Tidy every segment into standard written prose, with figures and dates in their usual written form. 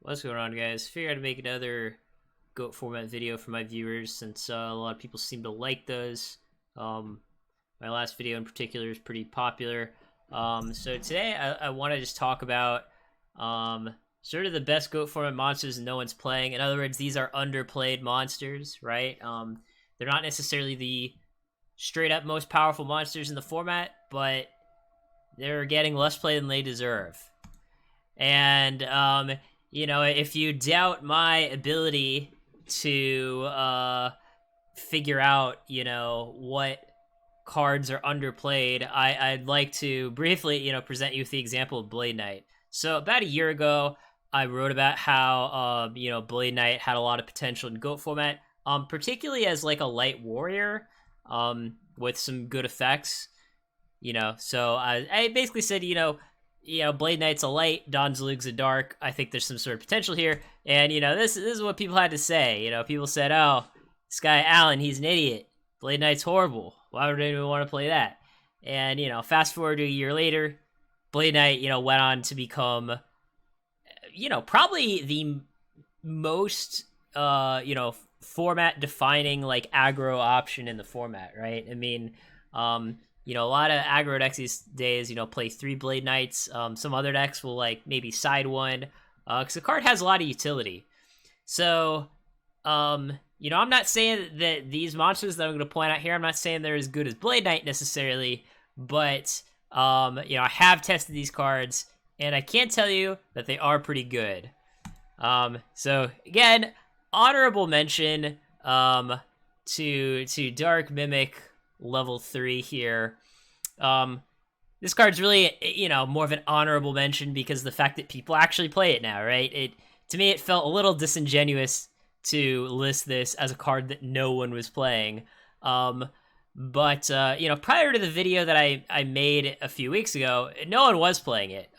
What's going on, guys? Figured I'd make another GOAT format video for my viewers since a lot of people seem to like those. Um, my last video in particular is pretty popular. So today I want to just talk about sort of the best GOAT format monsters no one's playing. In other words, these are underplayed monsters, right? They're not necessarily the straight up most powerful monsters in the format, but they're getting less play than they deserve. And if you doubt my ability to figure out, what cards are underplayed, I'd like to briefly, present you with the example of Blade Knight. So about a year ago, I wrote about how, Blade Knight had a lot of potential in GOAT format, particularly as like a light warrior, with some good effects. So I basically said, Blade Knight's a light, Donzalug's a dark. I think there's some sort of potential here. And, this is what people had to say. People said, oh, this guy Alan, he's an idiot. Blade Knight's horrible. Why would anyone want to play that? And, fast forward to a year later, Blade Knight, went on to become, probably the most, format defining, like, aggro option in the format, right? I mean, a lot of aggro decks these days, play 3 Blade Knights. Some other decks will, like, maybe side one, because the card has a lot of utility. So, I'm not saying that these monsters that I'm going to point out here, I'm not saying they're as good as Blade Knight necessarily, but, I have tested these cards, and I can tell you that they are pretty good. So, again, honorable mention to Dark Mimic level 3 here. This card's really, more of an honorable mention because of the fact that people actually play it now, right? To me, it felt a little disingenuous to list this as a card that no one was playing. But prior to the video that I made a few weeks ago, no one was playing it.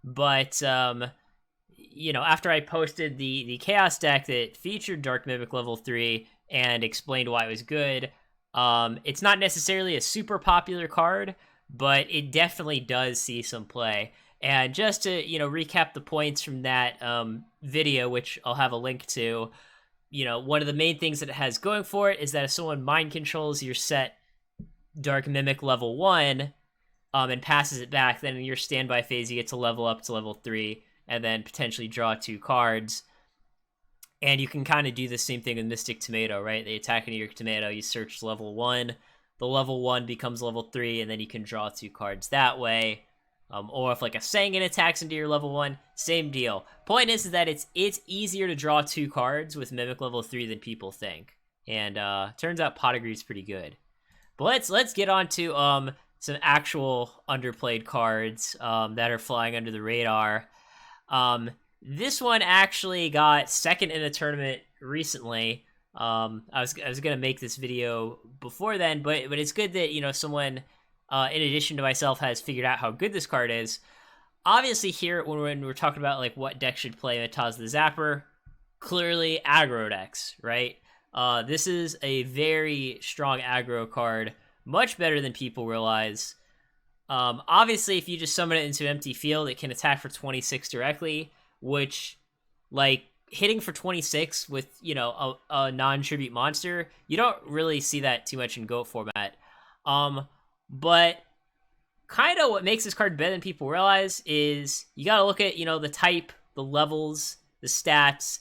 But after I posted the Chaos deck that featured Dark Mimic level 3 and explained why it was good, it's not necessarily a super popular card, but it definitely does see some play. And just to, recap the points from that video, which I'll have a link to, one of the main things that it has going for it is that if someone mind controls your set Dark Mimic level 1 and passes it back, then in your standby phase you get to level up to level 3 and then potentially draw 2 cards. And you can kind of do the same thing with Mystic Tomato, right? They attack into your tomato, you search level 1, the level 1 becomes level 3, and then you can draw 2 cards that way. Or if like a Sangan attacks into your level 1, same deal. Point is that it's easier to draw 2 cards with Mimic level 3 than people think. And turns out Pot Agree's pretty good. But let's get on to some actual underplayed cards that are flying under the radar. This one actually got second in a tournament recently. I was gonna make this video before then, but it's good that someone, in addition to myself, has figured out how good this card is. Obviously, here when we're talking about like what deck should play Metaza the Zapper, clearly aggro decks, right? This is a very strong aggro card, much better than people realize. Obviously, if you just summon it into an empty field, it can attack for 26 directly, which, like, hitting for 26 with, a non-tribute monster, you don't really see that too much in GOAT format. But kind of what makes this card better than people realize is you gotta look at, the type, the levels, the stats.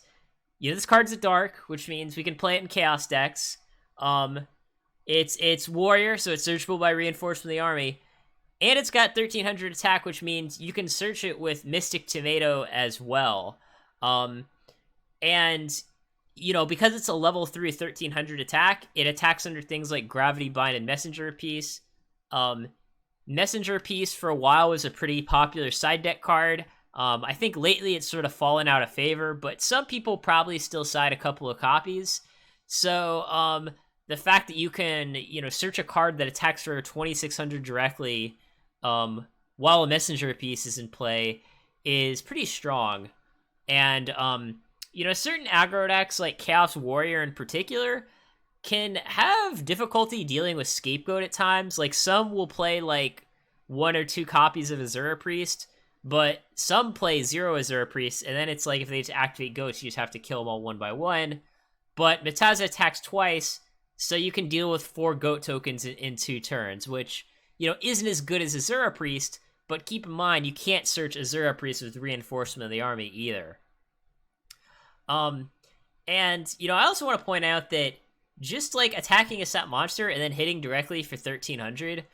This card's a dark, which means we can play it in Chaos decks. It's warrior, so it's searchable by reinforced from the army. And it's got 1300 attack, which means you can search it with Mystic Tomato as well. And, because it's a level 3 1300 attack, it attacks under things like Gravity Bind and Messenger Piece. Messenger Piece for a while was a pretty popular side deck card. I think lately it's sort of fallen out of favor, but some people probably still side a couple of copies. So, the fact that you can, search a card that attacks for 2600 directly, while a Messenger Piece is in play is pretty strong. And, certain aggro decks, like Chaos Warrior in particular, can have difficulty dealing with Scapegoat at times. Like, some will play, like, 1 or 2 copies of Azura Priest, But some play 0 Azura Priest, and then it's like if they just activate goats, you just have to kill them all one by one. But Metaza attacks twice, so you can deal with 4 goat tokens in 2 turns, which, isn't as good as Azura Priest, but keep in mind, you can't search Azura Priest with reinforcement of the army either. And, I also want to point out that just, like, attacking a set monster and then hitting directly for 1300,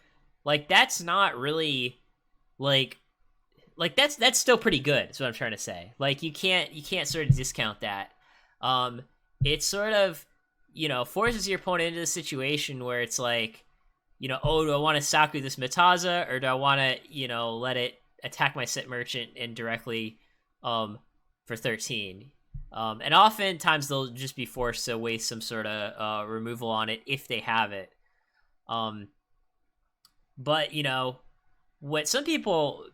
like, that's not really, like that's still pretty good, is what I'm trying to say. Like, you can't sort of discount that. It sort of, forces your opponent into the situation where it's like, oh, do I want to Saku this Metaza, or do I want to, let it attack my set merchant and directly for 13? And oftentimes they'll just be forced to waste some sort of removal on it if they have it. But, what some people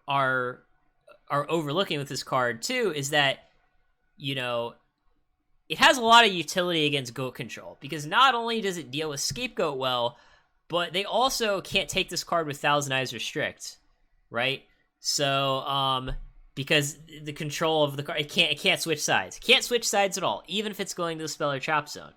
are overlooking with this card too is that, it has a lot of utility against goat control, because not only does it deal with Scapegoat well, but they also can't take this card with Thousand Eyes Restrict, right? So, because the control of the card, it can't switch sides. It can't switch sides at all, even if it's going to the spell or trap zone.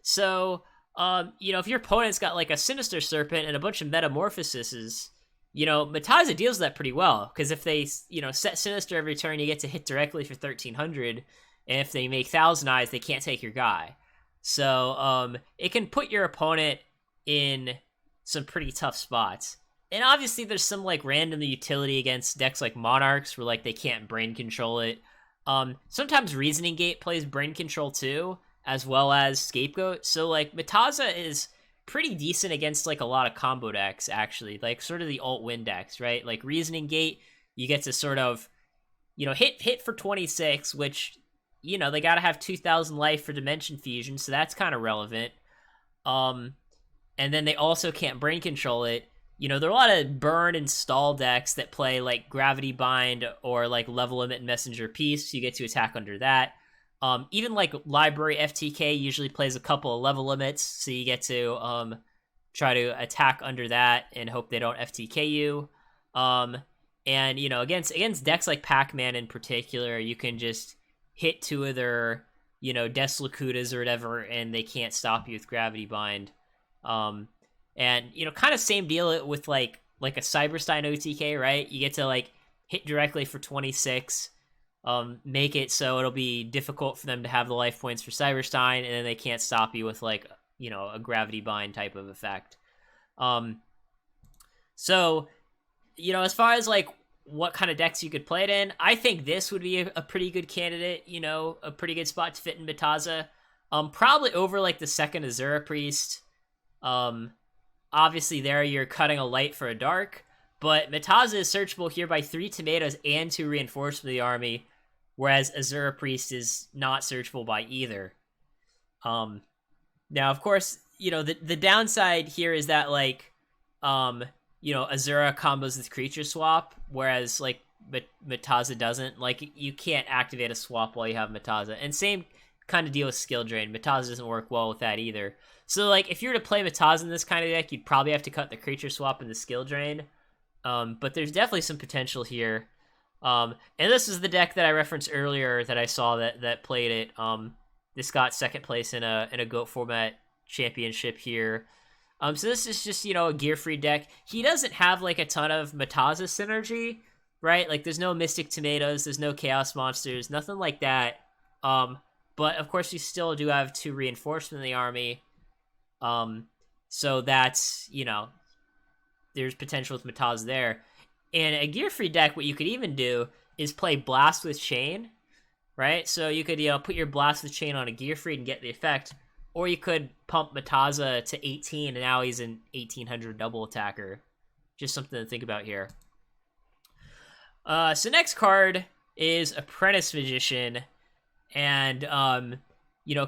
So, if your opponent's got like a Sinister Serpent and a bunch of Metamorphoses, Metaza deals with that pretty well, because if they, set Sinister every turn, you get to hit directly for 1300, and if they make Thousand Eyes, they can't take your guy. So, it can put your opponent in some pretty tough spots. And obviously, there's some, like, random utility against decks like Monarchs, where, like, they can't brain control it. Sometimes Reasoning Gate plays brain control, too, as well as Scapegoat. So, like, Metaza is pretty decent against, like, a lot of combo decks, actually. Like, sort of the alt-win decks, right? Like, Reasoning Gate, you get to sort of, hit for 26, which, they gotta have 2,000 life for Dimension Fusion, so that's kind of relevant. And then they also can't brain control it. There are a lot of burn and stall decks that play, like, Gravity Bind or, like, Level Limit and Messenger Piece, so you get to attack under that. Even, like, Library FTK usually plays a couple of level limits, so you get to try to attack under that and hope they don't FTK you. And, against decks like Pac-Man in particular, you can just hit 2 of their, Deslakutas or whatever, and they can't stop you with Gravity Bind. And, kind of same deal with, like a Cyberstein OTK, right? You get to, like, hit directly for 26, make it so it'll be difficult for them to have the life points for Cyberstein, and then they can't stop you with, like, a Gravity Bind type of effect. So, as far as, like, what kind of decks you could play it in, I think this would be a pretty good candidate, a pretty good spot to fit in Metaza. Probably over, like, the second Azura Priest. Obviously there you're cutting a light for a dark, but Metaza is searchable here by 3 tomatoes and 2 reinforcement of the army, whereas Azura Priest is not searchable by either. Now, of course, the downside here is that, like, Azura combos with creature swap, whereas, like, Metaza doesn't. Like, you can't activate a swap while you have Metaza. And same kind of deal with skill drain. Metaza doesn't work well with that either. So, like, if you were to play Metaza in this kind of deck, you'd probably have to cut the creature swap and the skill drain. But there's definitely some potential here. And this is the deck that I referenced earlier that I saw that played it. This got second place in a GOAT format championship here. So this is just, a gear-free deck. He doesn't have, like, a ton of Metaza synergy, right? Like, there's no Mystic Tomatoes, there's no Chaos Monsters, nothing like that. But, of course, you still do have 2 reinforcement in the army. So that's, there's potential with Metaza there. And a gear-free deck, what you could even do is play Blast with Chain, right? So you could, put your Blast with Chain on a gear-free and get the effect. Or you could pump Metaza to 18, and now he's an 1800 double attacker. Just something to think about here. So next card is Apprentice Magician. And,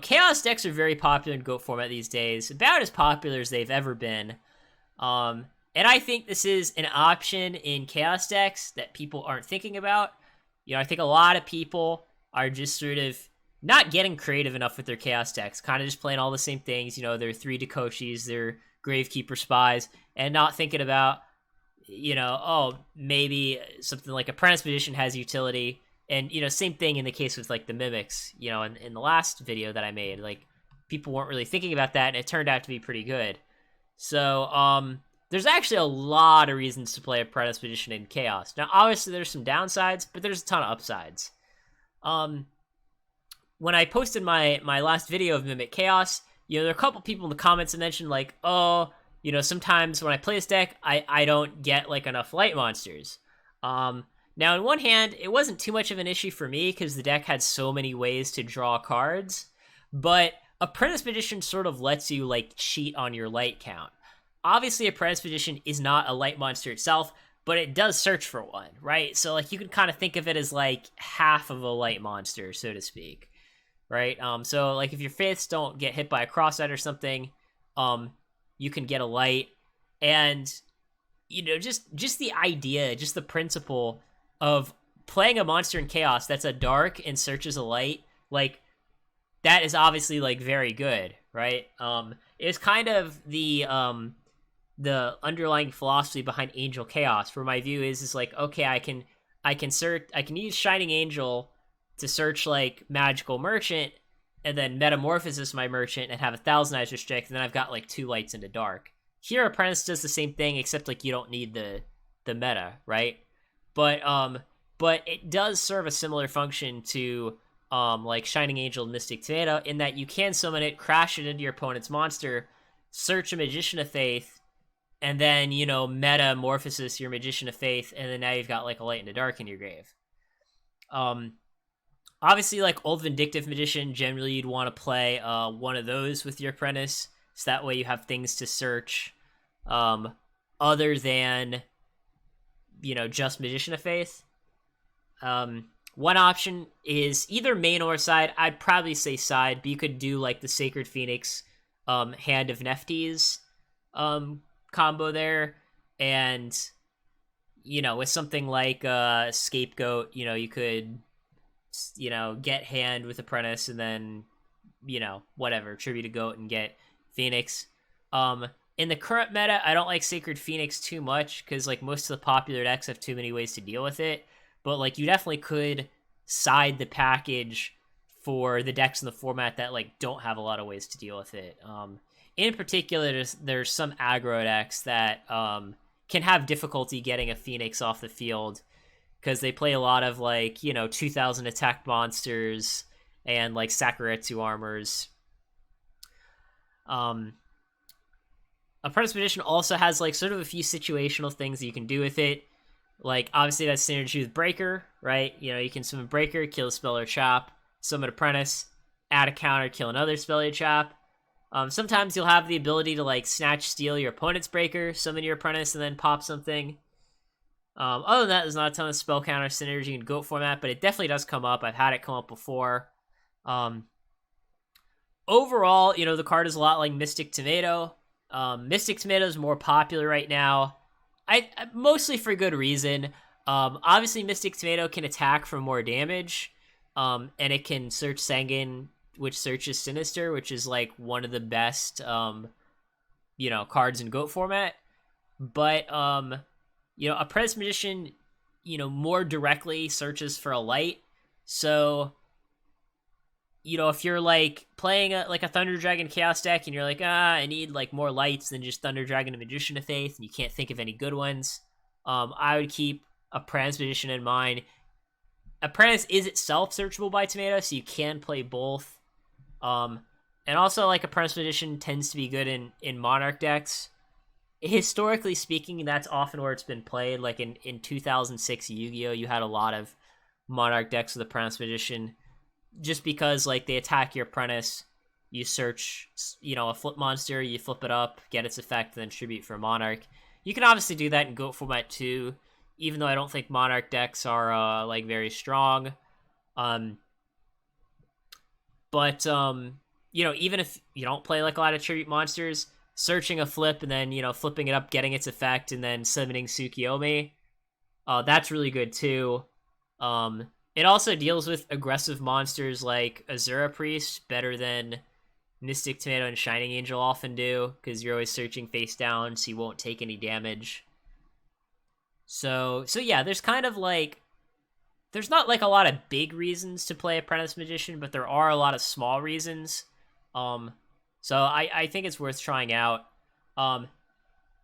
Chaos decks are very popular in GOAT format these days. About as popular as they've ever been. And I think this is an option in Chaos decks that people aren't thinking about. I think a lot of people are just sort of not getting creative enough with their Chaos decks, kind of just playing all the same things, their 3 Dakoshis, their Gravekeeper Spies, and not thinking about, oh, maybe something like Apprentice Magician has utility. And, same thing in the case with, like, the Mimics, in the last video that I made. Like, people weren't really thinking about that, and it turned out to be pretty good. So, there's actually a lot of reasons to play Apprentice Magician in Chaos. Now, obviously, there's some downsides, but there's a ton of upsides. When I posted my last video of Mimic Chaos, there are a couple people in the comments that mentioned, like, oh, sometimes when I play this deck, I don't get, like, enough light monsters. Now, on one hand, it wasn't too much of an issue for me because the deck had so many ways to draw cards, but Apprentice Magician sort of lets you, like, cheat on your light count. Obviously, Apprentice Magician is not a light monster itself, but it does search for one, right? So, like, you can kind of think of it as, like, half of a light monster, so to speak, right? So, like, if your faiths don't get hit by a cross-eyed or something, you can get a light, and, just the idea, just the principle of playing a monster in Chaos that's a dark and searches a light, like, that is obviously, like, very good, right? It's kind of the underlying philosophy behind Angel Chaos, where my view is like, okay, I can use Shining Angel to search, like, Magical Merchant, and then Metamorphosis my Merchant and have 1,000 Eyes Restrict, and then I've got, like, 2 lights into dark. Here, Apprentice does the same thing, except, like, you don't need the meta, right? But it does serve a similar function to, like, Shining Angel and Mystic Tomato, in that you can summon it, crash it into your opponent's monster, search a Magician of Faith, and then, Metamorphosis your Magician of Faith, and then now you've got, like, a light in the dark in your grave. Obviously, like, Old Vindictive Magician, generally you'd want to play one of those with your Apprentice, so that way you have things to search other than, just Magician of Faith. One option is either main or side. I'd probably say side, but you could do, like, the Sacred Phoenix Hand of Nephtes combo there, and, with something like Scapegoat, you could, get Hand with Apprentice, and then, whatever, tribute a goat and get Phoenix. In the current meta, I don't like Sacred Phoenix too much, because, like, most of the popular decks have too many ways to deal with it, but, like, you definitely could side the package for the decks in the format that, like, don't have a lot of ways to deal with it. In particular, there's some aggro decks that can have difficulty getting a Phoenix off the field, because they play a lot of, like, 2,000 attack monsters and, like, Sakuretsu armors. Apprentice Magician also has, like, sort of a few situational things that you can do with it. Like, obviously that's synergy with Breaker, right? You can summon Breaker, kill a spell or chop, summon Apprentice, add a counter, kill another spell or chop. Sometimes you'll have the ability to, like, snatch steal your opponent's Breaker, summon your Apprentice, and then pop something. Other than that, there's not a ton of spell counter synergy in GOAT format, but it definitely does come up. I've had it come up before. Overall, the card is a lot like Mystic Tomato. Mystic Tomato is more popular right now. I mostly for good reason. Obviously, Mystic Tomato can attack for more damage, and it can search Sengen, which searches Sinister, which is, like, one of the best, cards in GOAT format. But, Apprentice Magician, more directly searches for a light. So, if you're, like, playing a Thunder Dragon Chaos deck, and you're like, I need, like, more lights than just Thunder Dragon and Magician of Faith, and you can't think of any good ones, I would keep Apprentice Magician in mind. Apprentice is itself searchable by Tomato, so you can play both. And also, like, Apprentice Magician tends to be good in Monarch decks. Historically speaking, that's often where it's been played. Like, in 2006 Yu-Gi-Oh!, you had a lot of Monarch decks with Apprentice Magician, just because, like, they attack your Apprentice, you search, a flip monster, you flip it up, get its effect, then tribute for Monarch. You can obviously do that in GOAT format too, even though I don't think Monarch decks are, like, very strong. But even if you don't play, like, a lot of tribute monsters, searching a flip and then, flipping it up, getting its effect, and then summoning Tsukiyomi, that's really good too. It also deals with aggressive monsters like Azura Priest better than Mystic Tomato and Shining Angel often do, because you're always searching face down, so you won't take any damage. So yeah, there's kind of like, there's not like a lot of big reasons to play Apprentice Magician, but there are a lot of small reasons. Um, so I think it's worth trying out. Um,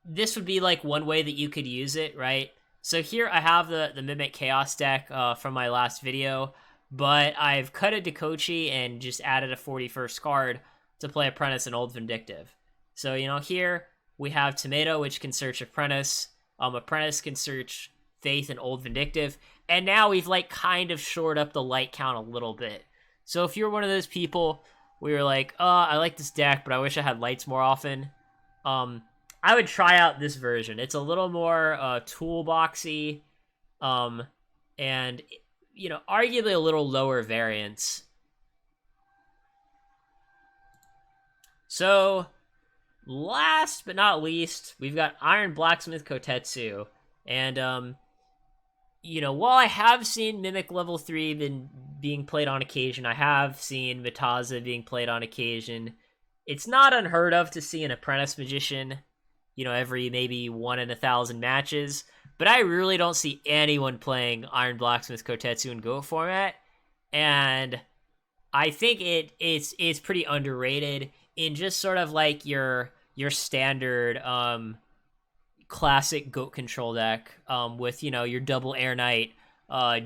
this would be like one way that you could use it, right? So here I have the Mimic Chaos deck from my last video, but I've cut a Dekochi and just added a 41st card to play Apprentice and Old Vindictive. So, you know, here we have Tomato, which can search Apprentice. Apprentice can search Faith and Old Vindictive. And now we've like kind of shored up the light count a little bit. So if you're one of those people where you're like, I like this deck, but I wish I had lights more often, I would try out this version. It's a little more toolboxy, and, you know, arguably a little lower variance. So, last but not least, we've got Iron Blacksmith Kotetsu. And, you know, while I have seen Mimic level 3 being played on occasion, I have seen Metaza being played on occasion. It's not unheard of to see an Apprentice Magician, you know, every maybe 1 in 1,000 matches. But I really don't see anyone playing Iron Blacksmith Kotetsu in GOAT format. And I think it's pretty underrated in just sort of like your standard classic GOAT control deck with, you know, your double Air Knight,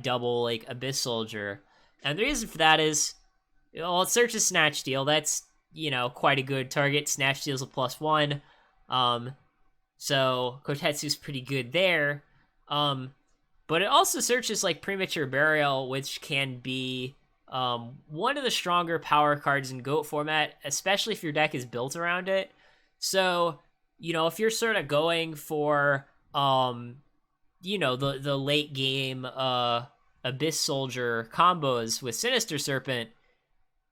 double like Abyss Soldier. And the reason for that is, well, it searches Snatch Steal. That's, you know, quite a good target. Snatch Steal's a +1. So Kotetsu's pretty good there. But it also searches like Premature Burial, which can be one of the stronger power cards in GOAT format, especially if your deck is built around it. So, you know, if you're sort of going for, you know, the late game Abyss Soldier combos with Sinister Serpent,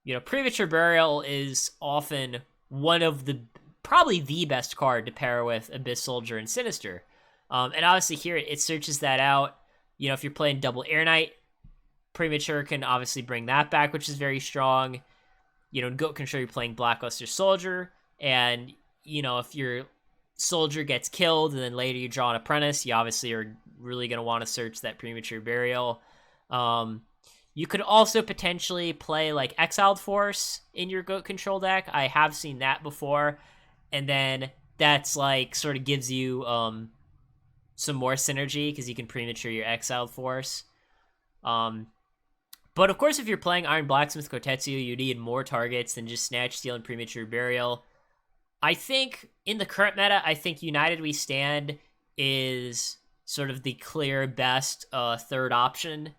you know, Premature Burial is often one of the, probably the best card to pair with Abyss Soldier and Sinister. And obviously here it searches that out. You know, if you're playing double Air Knight, Premature can obviously bring that back, which is very strong. You know, in GOAT Control, you're playing Blackluster Soldier, and, you know, if your Soldier gets killed and then later you draw an Apprentice, you obviously are really going to want to search that Premature Burial. You could also potentially play like Exiled Force in your GOAT Control deck. I have seen that before. And then that's like sort of gives you some more synergy because you can Premature your Exiled Force. But of course, if you're playing Iron Blacksmith Kotetsu, you need more targets than just Snatch Steal and Premature Burial. I think in the current meta, I think United We Stand is sort of the clear best third option.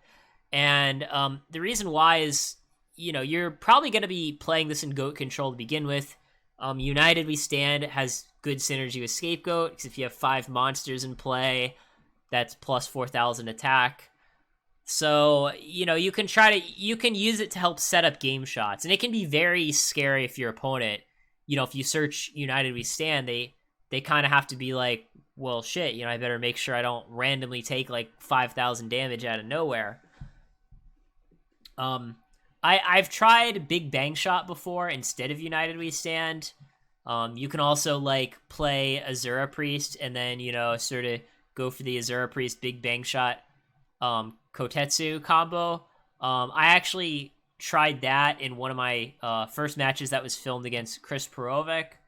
And the reason why is, you know, you're probably going to be playing this in GOAT Control to begin with. United We Stand has good synergy with Scapegoat, because if you have 5 monsters in play, that's plus 4,000 attack. So, you know, you can use it to help set up game shots, and it can be very scary if your opponent, you know, if you search United We Stand, they kind of have to be like, well, shit, you know, I better make sure I don't randomly take like 5,000 damage out of nowhere. I've tried Big Bang Shot before instead of United We Stand. You can also like play Azura Priest and then, you know, sort of go for the Azura Priest Big Bang Shot Kotetsu combo. I actually tried that in one of my first matches that was filmed against Chris Perovic.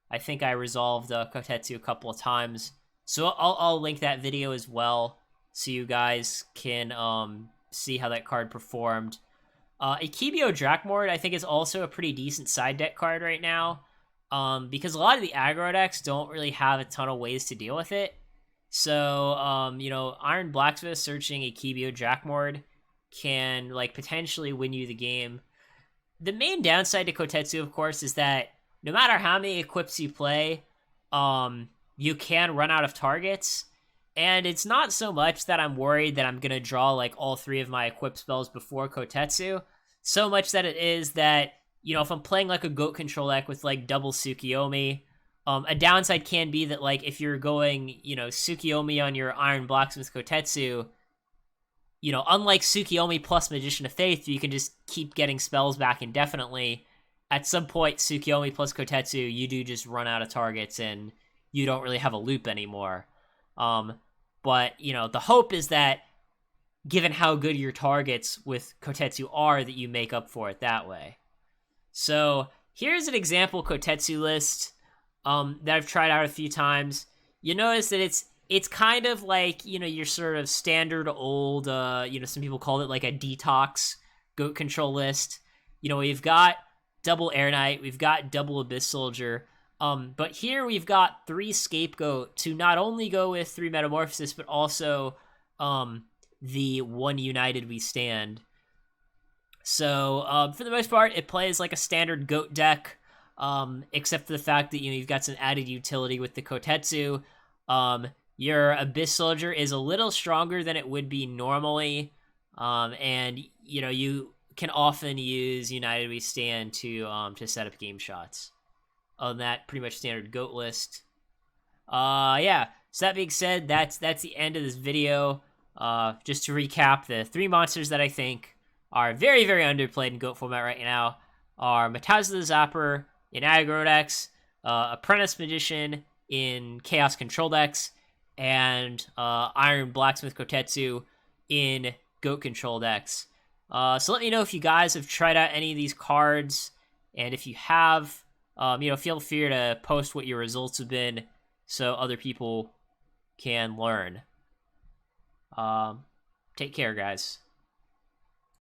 I think I resolved Kotetsu a couple of times. So I'll link that video as well so you guys can see how that card performed. Akibio Drakmord, I think, is also a pretty decent side deck card right now, because a lot of the aggro decks don't really have a ton of ways to deal with it. So, you know, Iron Blacksmith searching Akibio Drakmord can, like, potentially win you the game. The main downside to Kotetsu, of course, is that no matter how many equips you play, you can run out of targets. And it's not so much that I'm worried that I'm going to draw, like, all 3 of my equip spells before Kotetsu, so much that it is that, you know, if I'm playing, like, a GOAT control deck with, like, double Tsukiyomi, a downside can be that, like, if you're going, you know, Tsukiyomi on your Iron Blacksmith Kotetsu, you know, unlike Tsukiyomi plus Magician of Faith, you can just keep getting spells back indefinitely. At some point, Tsukiyomi plus Kotetsu, you do just run out of targets and you don't really have a loop anymore. But, you know, the hope is that given how good your targets with Kotetsu are, that you make up for it that way. So here's an example Kotetsu list that I've tried out a few times. You notice that it's kind of like, you know, your sort of standard old, you know, some people call it like a detox goat control list. You know, we've got double Air Knight, we've got double Abyss Soldier, but here we've got 3 Scapegoat to not only go with 3 Metamorphosis, but also the 1 United We Stand. So for the most part, it plays like a standard goat deck, except for the fact that, you know, you've got some added utility with the Kotetsu. Your Abyss Soldier is a little stronger than it would be normally, and, you know, you can often use United We Stand to set up game shots on that pretty much standard goat list. Yeah, so that being said, that's the end of this video. Just to recap, the 3 monsters that I think are very, very underplayed in GOAT format right now are Metaza the Zapper in aggro decks, Apprentice Magician in Chaos Control decks, and Iron Blacksmith Kotetsu in GOAT Control decks. So let me know if you guys have tried out any of these cards, and if you have, you know, feel free to post what your results have been so other people can learn. Take care, guys.